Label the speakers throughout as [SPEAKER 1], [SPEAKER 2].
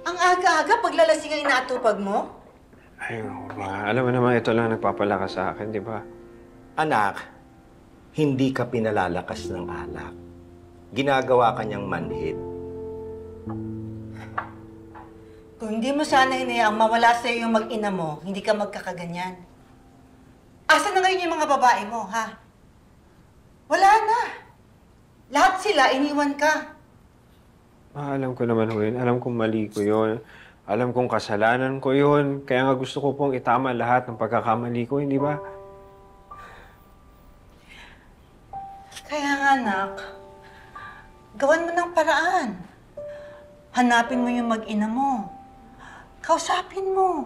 [SPEAKER 1] Ang aga-aga paglalasing ang inaatupag mo?
[SPEAKER 2] Ay, ma. Alam mo naman, ito lang nagpapalakas sa akin, di ba?
[SPEAKER 3] Anak, hindi ka pinalalakas ng alak. Ginagawa ka niyang manhid.
[SPEAKER 1] Kung hindi mo sana hinayaang mawala sa'yo yung mag-ina mo, hindi ka magkakaganyan. Asa na ngayon yung mga babae mo, ha? Wala na. Lahat sila, iniwan ka.
[SPEAKER 2] Alam ko naman ho yun. Alam kong mali ko yun. Alam kong kasalanan ko yun. Kaya nga gusto ko pong itama lahat ng pagkakamali ko, hindi ba?
[SPEAKER 1] Kaya nga, anak, gawan mo ng paraan. Hanapin mo yung mag-ina mo. Kausapin mo.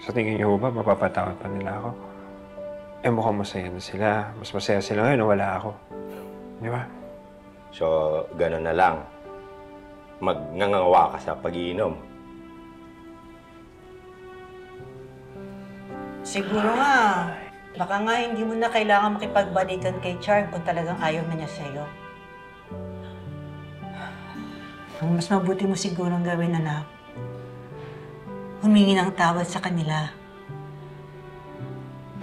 [SPEAKER 2] Sa tingin niyo ba, mapapatawad pa nila ako? Eh, mukhang masaya na sila. Mas masaya sila ngayon na wala ako. Di ba?
[SPEAKER 3] So, gano'n na lang. Magngangawa ka sa pag-iinom.
[SPEAKER 1] Siguro nga, baka nga hindi mo na kailangan makipagbalikan kay Charm kung talagang ayaw na niya sa'yo. Ang mas mabuti mo sigurong gawin, anak, humingi ng tawad sa kanila.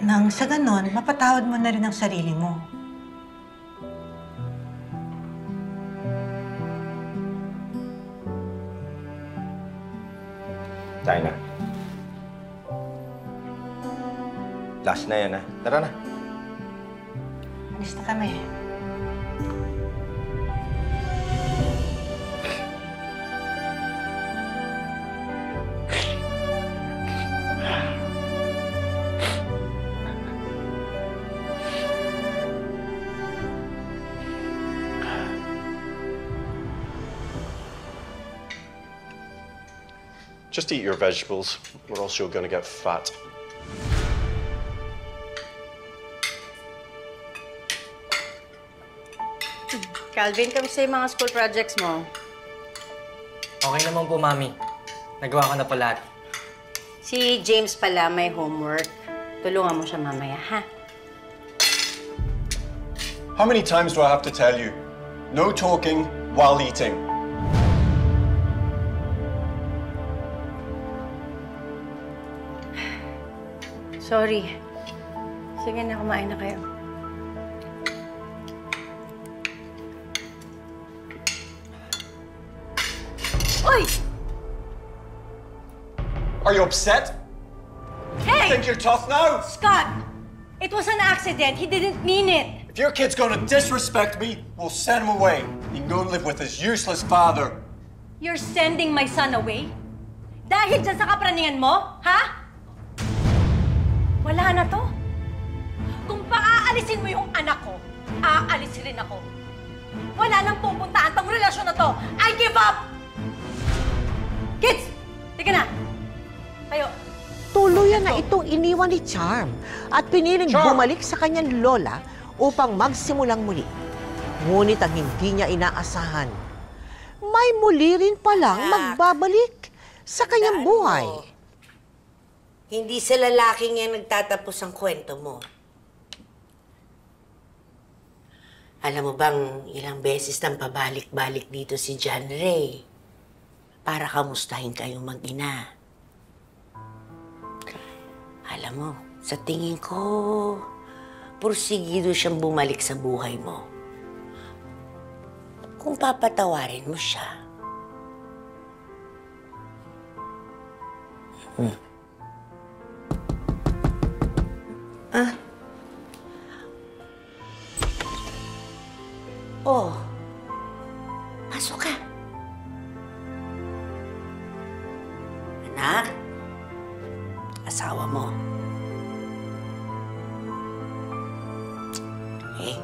[SPEAKER 1] Nang sa ganon, mapatawad mo na rin ang sarili mo.
[SPEAKER 3] Tayo na. Last na yan, ha? Tara na.
[SPEAKER 1] Alis na kami.
[SPEAKER 4] Just eat your vegetables, or else you're gonna get fat.
[SPEAKER 5] Calvin, kamusta yung mga school projects mo?
[SPEAKER 6] Okay naman po, Mami. Nagawa ko na po lahat.
[SPEAKER 5] Si James pala may homework. Tulungan mo siya mamaya, ha?
[SPEAKER 4] How many times do I have to tell you? No talking while eating.
[SPEAKER 5] Sorry. Sige na, kumain na kayo. Oy!
[SPEAKER 4] Are you upset?
[SPEAKER 5] Hey!
[SPEAKER 4] Think you're tough now?
[SPEAKER 5] Scott! It was an accident. He didn't mean it.
[SPEAKER 4] If your kid's gonna disrespect me, we'll send him away. He can go and live with his useless father.
[SPEAKER 5] You're sending my son away? Dahil dyan sa kapraningan mo? Ha? Wala na to. Kung paaalisin mo yung anak ko, aalis rin ako. Wala nang pupuntaan tong relasyon na to. I give up! Kids! Tika na! Tayo.
[SPEAKER 7] Tuluyan na itong iniwan ni Charm at piniling
[SPEAKER 4] Charm!
[SPEAKER 7] bumalik sa kanyang lola upang magsimulang muli. Ngunit ang hindi niya inaasahan, may muli rin palang magbabalik sa kanyang buhay.
[SPEAKER 8] Hindi sa lalaking yan nagtatapos ang kwento mo. Alam mo bang ilang beses nang pabalik-balik dito si John Ray para kamustahin kayong mag-ina. Alam mo, sa tingin ko, pursigido siyang bumalik sa buhay mo. Kung papatawarin mo siya. Ah? Oh. Pasok ka. Anak? Asawa mo. Eh,